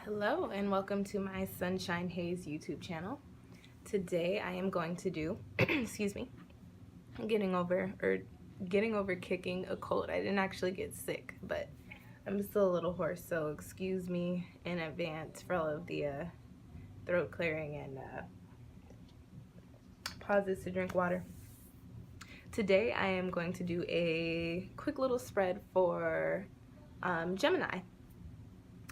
Hello and welcome to my Sunshine Haze YouTube channel. Today I am going to do, excuse me, getting over kicking a cold. I didn't actually get sick, but I'm still a little hoarse, so excuse me in advance for all of the throat clearing and pauses to drink water. Today I am going to do a quick little spread for Gemini.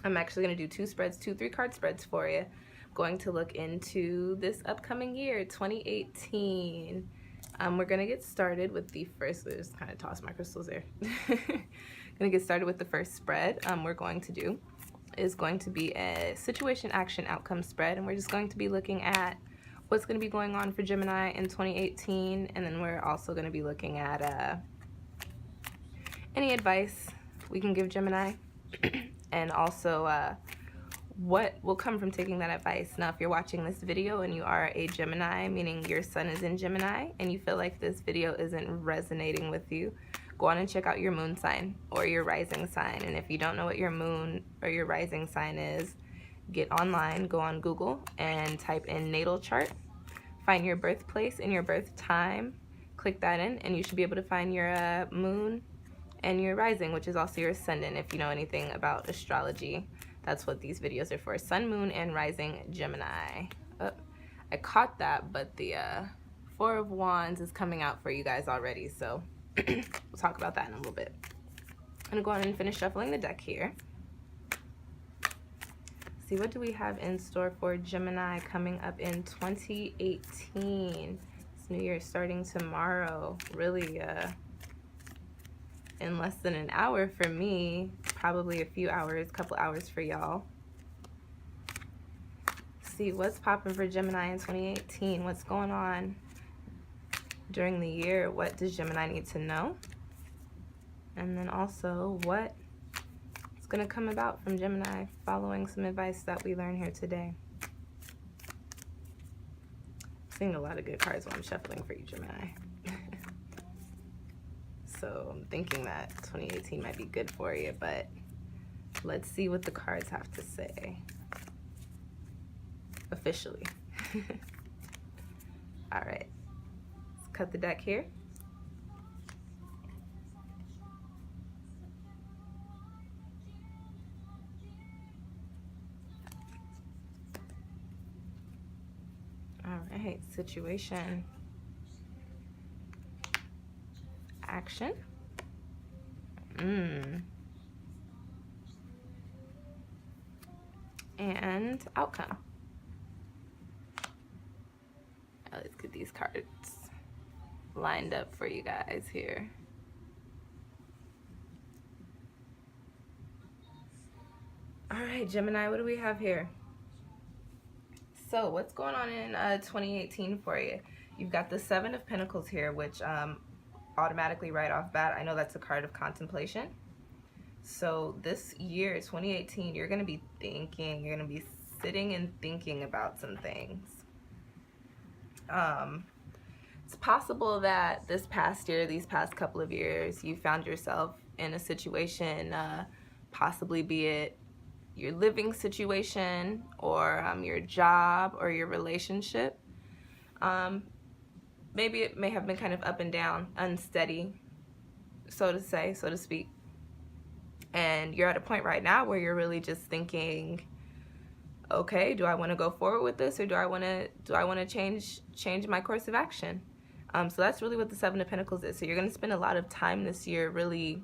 I'm actually going to do two 3-card spreads for you. I'm going to look into this upcoming year, 2018. We're going to get started with the first, just kind of toss my crystals there. Going to get started with the first spread we're going to do is going to be a situation, action, outcome spread, and we're just going to be looking at what's going to be going on for Gemini in 2018, and then we're also going to be looking at any advice we can give Gemini. And also what will come from taking that advice. Now, if you're watching this video and you are a Gemini, meaning your sun is in Gemini, and you feel like this video isn't resonating with you, go on and check out your moon sign or your rising sign. And if you don't know what your moon or your rising sign is, get online, go on Google and type in natal chart, find your birthplace and your birth time, click that in, and you should be able to find your moon and your rising, which is also your ascendant. If you know anything about astrology, that's what these videos are for. Sun, moon, and rising Gemini. Oh, I caught that, but the Four of Wands is coming out for you guys already, so we'll talk about that in a little bit. I'm gonna go on and finish shuffling the deck here. See, what do we have in store for Gemini coming up in 2018? This new year is starting tomorrow. Really, in less than an hour for me, probably a few hours, couple hours for y'all. See what's popping for Gemini in 2018. What's going on during the year? What does Gemini need to know? And then also what is going to come about from Gemini following some advice that we learn here today. Seeing a lot of good cards while I'm shuffling for you, Gemini. So I'm thinking that 2018 might be good for you, but let's see what the cards have to say officially. All right, let's cut the deck here. All right, situation, action, and outcome. Let's get these cards lined up for you guys here. All right, Gemini, what do we have here? So what's going on in 2018 for you? You've got the Seven of Pentacles here, which automatically right off bat, I know that's a card of contemplation. So this year, 2018, you're going to be thinking, you're going to be sitting and thinking about some things. It's possible that this past year, these past couple of years, you found yourself in a situation, possibly be it your living situation or your job or your relationship. Maybe it may have been kind of up and down, unsteady, so to speak. And you're at a point right now where you're really just thinking, okay, do I want to go forward with this, or do I want to change my course of action? So that's really what the Seven of Pentacles is. So you're going to spend a lot of time this year really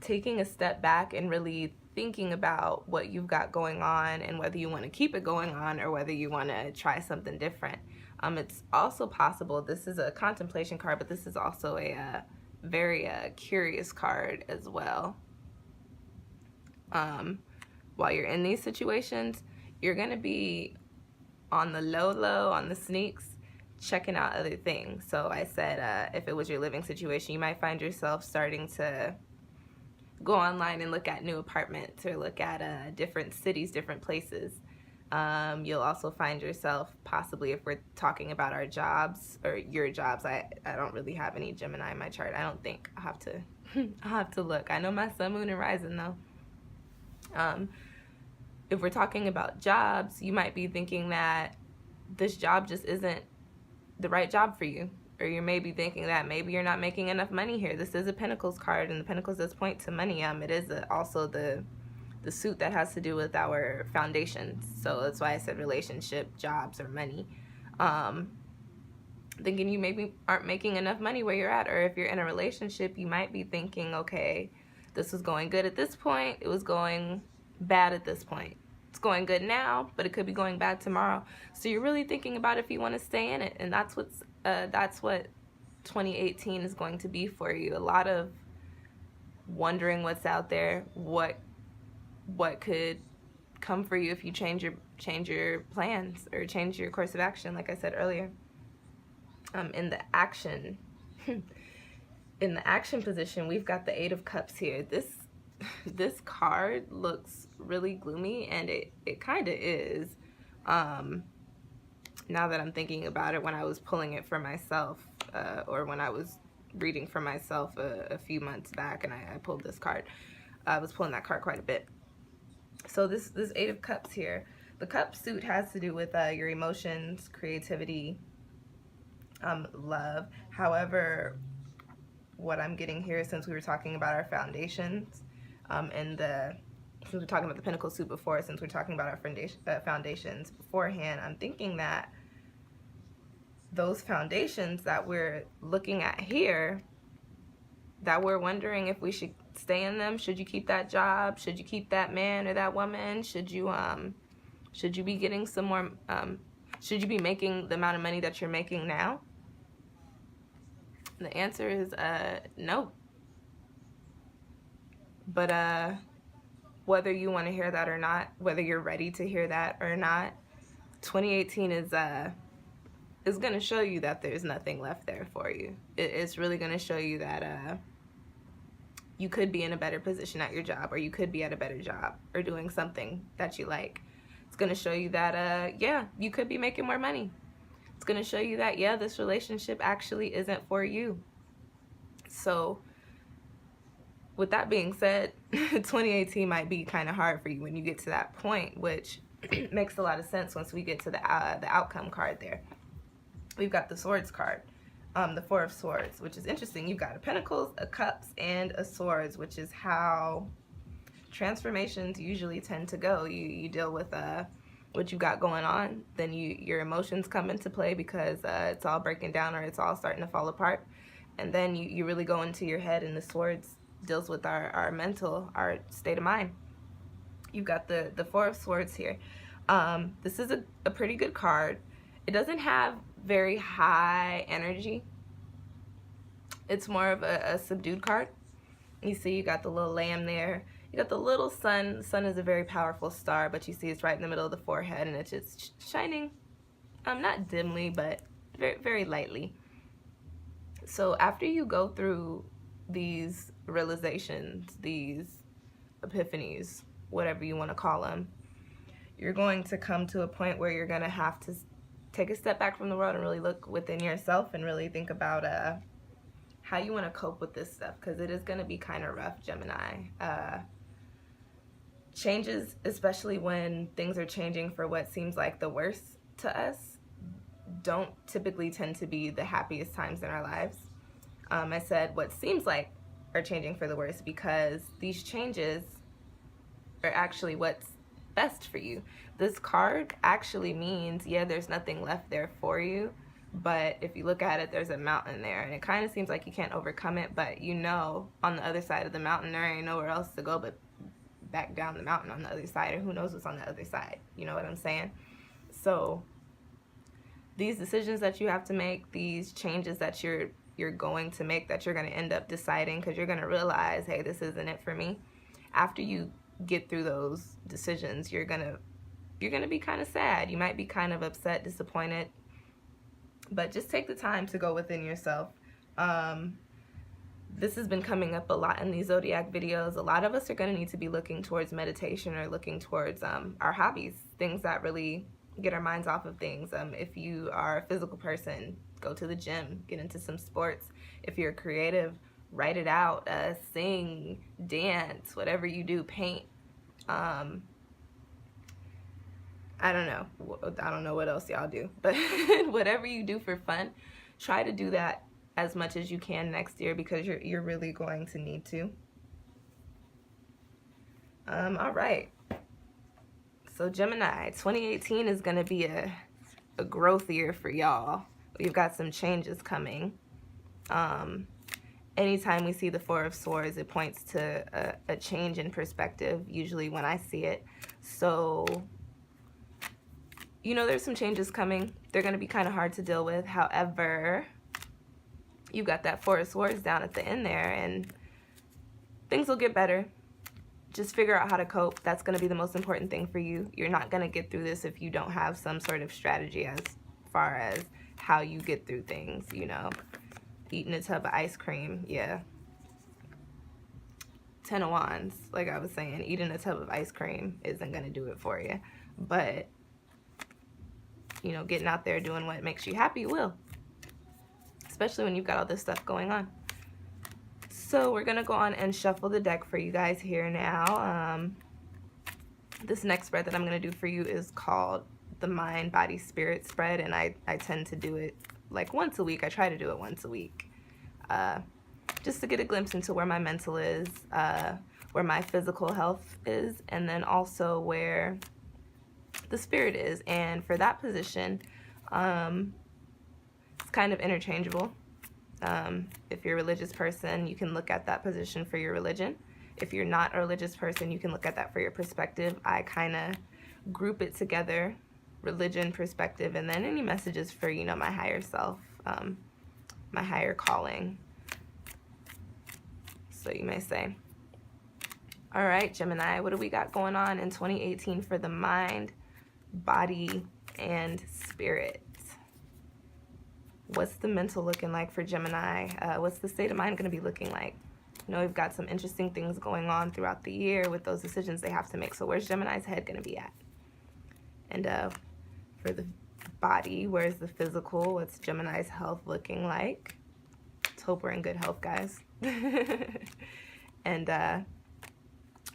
taking a step back and really thinking about what you've got going on and whether you want to keep it going on or whether you want to try something different. It's also possible, this is a contemplation card, but this is also a very curious card as well. While you're in these situations, you're going to be on the low, on the sneaks, checking out other things. So I said if it was your living situation, you might find yourself starting to go online and look at new apartments or look at different cities, different places. You'll also find yourself possibly, if we're talking about our jobs or your jobs, I don't really have any Gemini in my chart. I don't think. I'll have to look. I know my sun, moon, and rising though. if we're talking about jobs, you might be thinking that this job just isn't the right job for you. Or you may be thinking that maybe you're not making enough money here. This is a Pentacles card, and the Pentacles does point to money. It is also the suit that has to do with our foundations. So that's why I said relationship, jobs, or money. Thinking you maybe aren't making enough money where you're at, or if you're in a relationship, you might be thinking, okay, this was going good at this point, it was going bad at this point. It's going good now, but it could be going bad tomorrow. So you're really thinking about if you want to stay in it, and that's what 2018 is going to be for you. A lot of wondering what's out there, what could come for you if you change your plans or change your course of action, like I said earlier. In the action position, we've got the 8 of Cups here. This card looks really gloomy, and it kind of is. Now that I'm thinking about it, when I was pulling it for myself, or when I was reading for myself a few months back, and I pulled this card, I was pulling that card quite a bit. So this 8 of Cups here, the Cup suit has to do with your emotions, creativity, love. However, what I'm getting here, since we were talking about our foundations, since we're talking about the Pentacle suit before, since we're talking about our foundations beforehand, I'm thinking that those foundations that we're looking at here, that we're wondering if we should stay in them. Should you keep that job? Should you keep that man or that woman? Should you be getting some more? Should you be making the amount of money that you're making now? The answer is no. But whether you want to hear that or not, whether you're ready to hear that or not, 2018 is going to show you that there's nothing left there for you. It's really going to show you that you could be in a better position at your job, or you could be at a better job, or doing something that you like. It's going to show you that, yeah, you could be making more money. It's going to show you that, yeah, this relationship actually isn't for you. So with that being said, 2018 might be kind of hard for you when you get to that point, which makes a lot of sense once we get to the outcome card there. We've got the Swords card, the 4 of Swords, which is interesting. You've got a Pentacles, a Cups, and a Swords, which is how transformations usually tend to go. You deal with what you got going on, then your emotions come into play because it's all breaking down or it's all starting to fall apart, and then you really go into your head, and the Swords deals with our mental, our state of mind. You've got the 4 of Swords here. This is a pretty good card. It doesn't have very high energy. It's more of a subdued card. You see you got the little lamb there. You got the little sun. The sun is a very powerful star, but you see it's right in the middle of the forehead, and it's just shining, not dimly, but very, very lightly. So after you go through these realizations, these epiphanies, whatever you want to call them, you're going to come to a point where you're going to have to take a step back from the world and really look within yourself and really think about how you want to cope with this stuff, because it is going to be kind of rough, Gemini. Changes, especially when things are changing for what seems like the worst to us, don't typically tend to be the happiest times in our lives. I said what seems like are changing for the worst because these changes are actually what's best for you. This card actually means, yeah, there's nothing left there for you, but if you look at it, there's a mountain there, and it kind of seems like you can't overcome it, but you know on the other side of the mountain there ain't nowhere else to go but back down the mountain on the other side, or who knows what's on the other side. You know what I'm saying? So these decisions that you have to make, these changes that you're going to make, that you're going to end up deciding, because you're going to realize, hey, this isn't it for me. After you get through those decisions, you're gonna be kind of sad. You might be kind of upset, disappointed, but just take the time to go within yourself. This has been coming up a lot in these zodiac videos. A lot of us are going to need to be looking towards meditation, or looking towards our hobbies, things that really get our minds off of things. If you are a physical person, go to the gym, get into some sports. If you're creative, write it out, sing, dance, whatever you do, paint. I don't know. I don't know what else y'all do, but whatever you do for fun, try to do that as much as you can next year, because you're really going to need to. All right. So Gemini, 2018 is going to be a growth year for y'all. We've got some changes coming. Anytime we see the Four of Swords, it points to a change in perspective, usually when I see it. So, you know, there's some changes coming. They're going to be kind of hard to deal with. However, you got that Four of Swords down at the end there, and things will get better. Just figure out how to cope. That's going to be the most important thing for you. You're not going to get through this if you don't have some sort of strategy as far as how you get through things, you know. Eating a tub of ice cream, yeah. 10 of Wands, like I was saying, eating a tub of ice cream isn't going to do it for you. But, you know, getting out there doing what makes you happy will. Especially when you've got all this stuff going on. So we're going to go on and shuffle the deck for you guys here now. This next spread that I'm going to do for you is called the Mind, Body, Spirit spread. And I tend to do it like once a week. I try to do it once a week. Just to get a glimpse into where my mental is, where my physical health is, and then also where the spirit is. And for that position, it's kind of interchangeable. If you're a religious person, you can look at that position for your religion. If you're not a religious person, you can look at that for your perspective. I kind of group it together, religion, perspective, and then any messages for, you know, my higher self, my higher calling, so you may say. All right, Gemini, what do we got going on in 2018 for the mind, body, and spirit? What's the mental looking like for Gemini? What's the state of mind going to be looking like? You know, we've got some interesting things going on throughout the year with those decisions they have to make. So where's Gemini's head going to be at? And for the body, where's the physical? What's Gemini's health looking like? Let's hope we're in good health, guys. And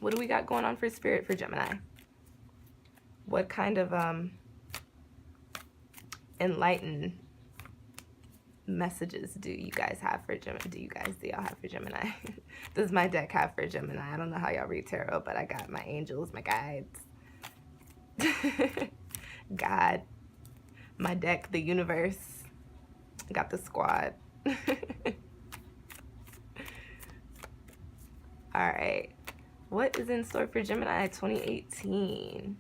what do we got going on for spirit for Gemini? What kind of enlightened messages do you guys have for Gemini? Do y'all have for Gemini? Does my deck have for Gemini? I don't know how y'all read tarot, but I got my angels, my guides, God, my deck, the universe. I got the squad. All right, what is in store for Gemini 2018?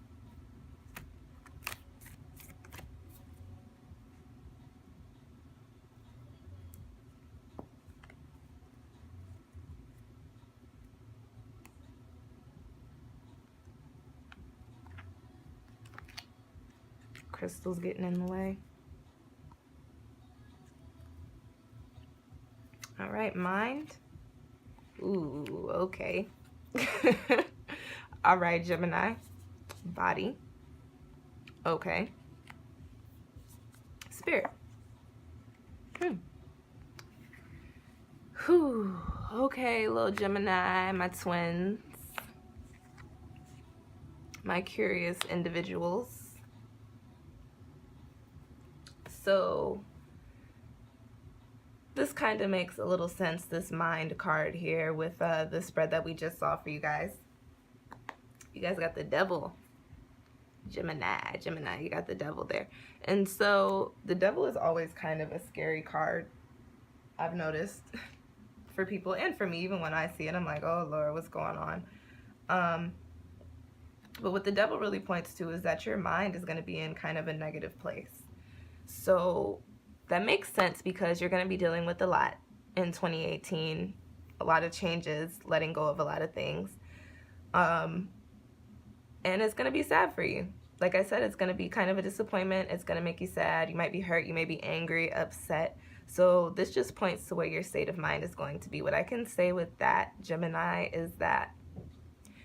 Crystal's getting in the way. All right, mind. Ooh, okay. All right, Gemini. Body. Okay. Spirit. Whew. Okay, little Gemini, my twins. My curious individuals. So this kind of makes a little sense, this mind card here with the spread that we just saw for you guys. You guys got the devil. Gemini, you got the devil there. And so the devil is always kind of a scary card, I've noticed, for people and for me. Even when I see it, I'm like, oh Lord, what's going on? But what the devil really points to is that your mind is going to be in kind of a negative place. So that makes sense because you're going to be dealing with a lot in 2018, a lot of changes, letting go of a lot of things. And it's going to be sad for you. Like I said, it's going to be kind of a disappointment. It's going to make you sad. You might be hurt. You may be angry, upset. So this just points to where your state of mind is going to be. What I can say with that, Gemini, is that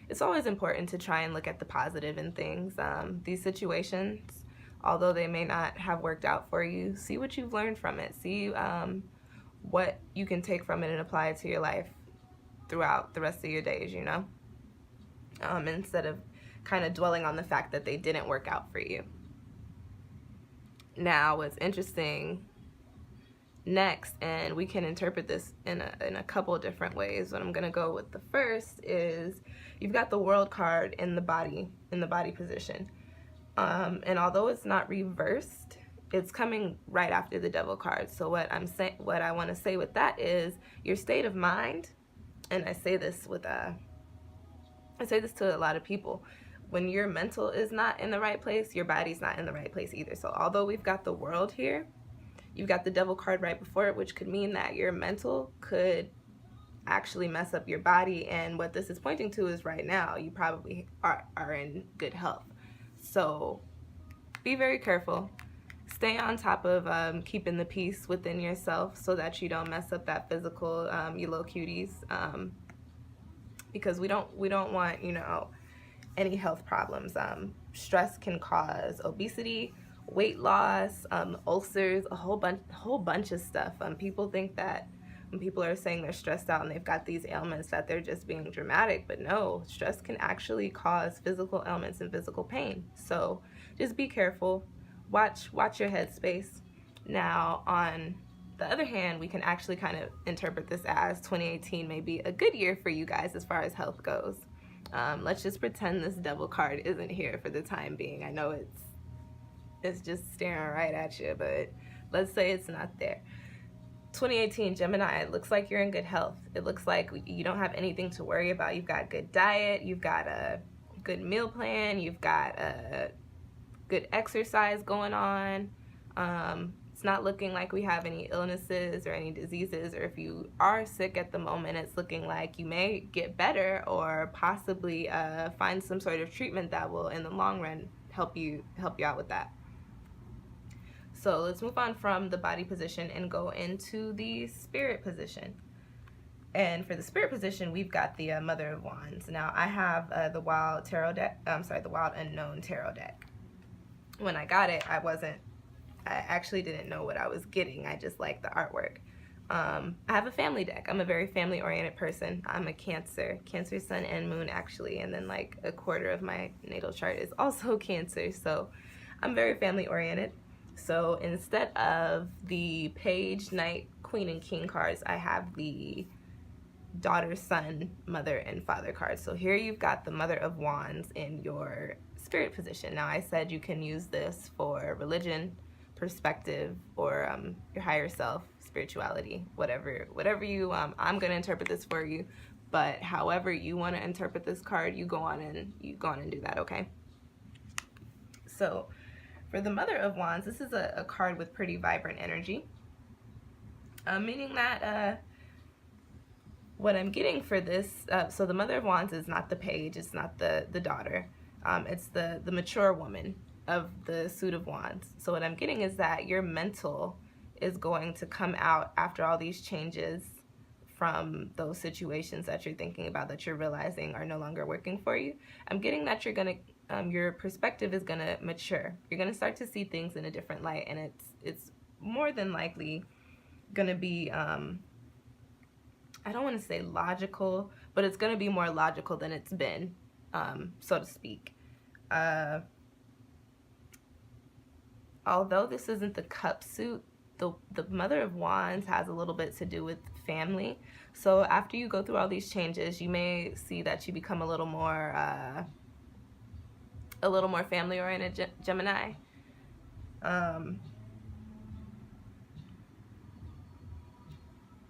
it's always important to try and look at the positive in things. These situations, although they may not have worked out for you, see what you've learned from it. See what you can take from it and apply it to your life throughout the rest of your days, you know? Instead of kind of dwelling on the fact that they didn't work out for you. Now, what's interesting next, and we can interpret this in a couple of different ways. What I'm going to go with the first is you've got the World card in the body position. And although it's not reversed, it's coming right after the Devil card. So what I want to say with that is your state of mind, and I say this to a lot of people. When your mental is not in the right place, your body's not in the right place either. So although we've got the World here, you've got the Devil card right before it, which could mean that your mental could actually mess up your body. And what this is pointing to is right now, you probably are in good health. So be very careful. Stay on top of keeping the peace within yourself so that you don't mess up that physical, you little cuties. Because we don't want, you know, any health problems. Stress can cause obesity, weight loss, ulcers, a whole bunch of stuff. People think that when people are saying they're stressed out and they've got these ailments that they're just being dramatic, but no, stress can actually cause physical ailments and physical pain. So just be careful. Watch your headspace. Now, on the other hand, we can actually kind of interpret this as 2018 may be a good year for you guys as far as health goes. Let's just pretend this Devil card isn't here for the time being. I know it's just staring right at you, but let's say it's not there. 2018 Gemini, it looks like you're in good health. It looks like you don't have anything to worry about. You've got good diet, you've got a good meal plan, you've got a good exercise going on. It's not looking like we have any illnesses or any diseases, or if you are sick at the moment, it's looking like you may get better or possibly find some sort of treatment that will, in the long run, help you out with that. So let's move on from the body position and go into the spirit position. And for the spirit position, we've got the Mother of Wands. Now, I have the Wild Tarot deck. The Wild Unknown Tarot deck. When I got it, I actually didn't know what I was getting. I just liked the artwork. I have a family deck. I'm a very family-oriented person. I'm a Cancer Sun and Moon, actually, and then like a quarter of my natal chart is also Cancer. So I'm very family-oriented. So instead of the Page, Knight, Queen, and King cards, I have the Daughter, Son, Mother, and Father cards. So here you've got the Mother of Wands in your spirit position. Now, I said you can use this for religion, perspective, or your higher self, spirituality, whatever you, I'm going to interpret this for you, but however you want to interpret this card, you go on and do that, okay? So for the Mother of Wands, this is a card with pretty vibrant energy, meaning that what I'm getting for this, so the Mother of Wands is not the page, it's not the daughter, it's the mature woman of the Suit of Wands. So what I'm getting is that your mental is going to come out after all these changes from those situations that you're thinking about, that you're realizing are no longer working for you. I'm getting that you're gonna, your perspective is gonna mature. You're gonna start to see things in a different light, and it's more than likely gonna be, I don't want to say logical, but it's gonna be more logical than it's been, so to speak. Although this isn't the cup suit, the Mother of Wands has a little bit to do with family. So after you go through all these changes, you may see that you become a little more family-oriented, Gemini. And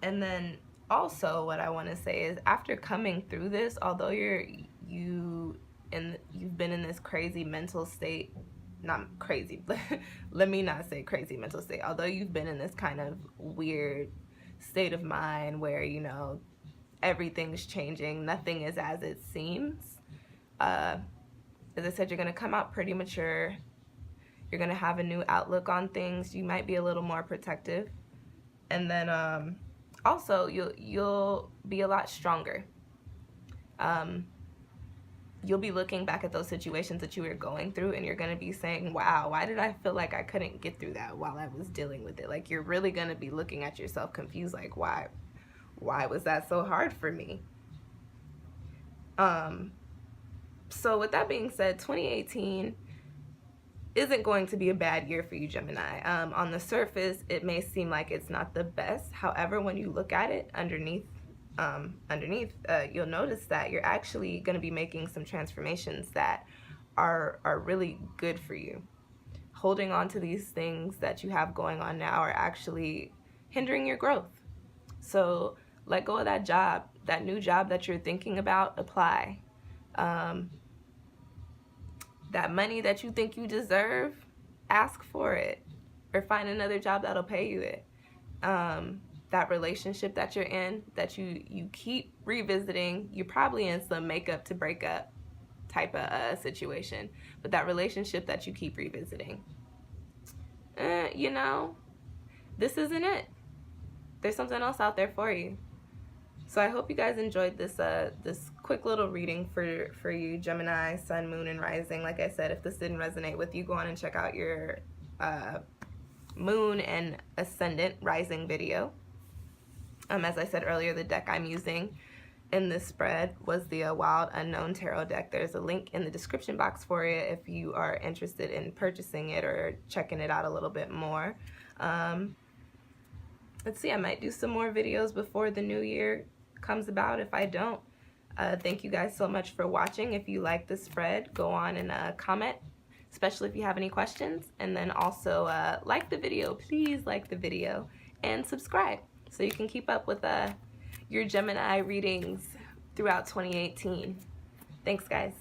then also what I want to say is, after coming through this, although you've been in this crazy mental state, not crazy, but let me not say crazy mental state. Although you've been in this kind of weird state of mind where, you know, everything's changing, nothing is as it seems. As I said, you're going to come out pretty mature. You're going to have a new outlook on things. You might be a little more protective. And then also you'll be a lot stronger. You'll be looking back at those situations that you were going through, and you're going to be saying, wow, why did I feel like I couldn't get through that while I was dealing with it? Like, you're really going to be looking at yourself confused, like, why was that so hard for me? So So with that being said, 2018 isn't going to be a bad year for you, Gemini. On the surface, it may seem like it's not the best. However, when you look at it underneath, you'll notice that you're actually going to be making some transformations that are really good for you. Holding on to these things that you have going on now are actually hindering your growth. So let go of that job, that new job that you're thinking about. Apply. That money that you think you deserve, ask for it, or find another job that'll pay you it. That relationship that you're in, that you keep revisiting, you're probably in some makeup to break up type of situation, but that relationship that you keep revisiting, you know, this isn't it. There's something else out there for you. So I hope you guys enjoyed this this quick little reading for you, Gemini, Sun, Moon, and Rising. Like I said, if this didn't resonate with you, go on and check out your Moon and Ascendant Rising video. As I said earlier, the deck I'm using in this spread was the Wild Unknown Tarot deck. There's a link in the description box for you if you are interested in purchasing it or checking it out a little bit more. Let's see, I might do some more videos before the new year comes about. If I don't, thank you guys so much for watching. If you like the spread, go on and comment, especially if you have any questions, and then also like the video. Please like the video and subscribe so you can keep up with your Gemini readings throughout 2018. Thanks, guys.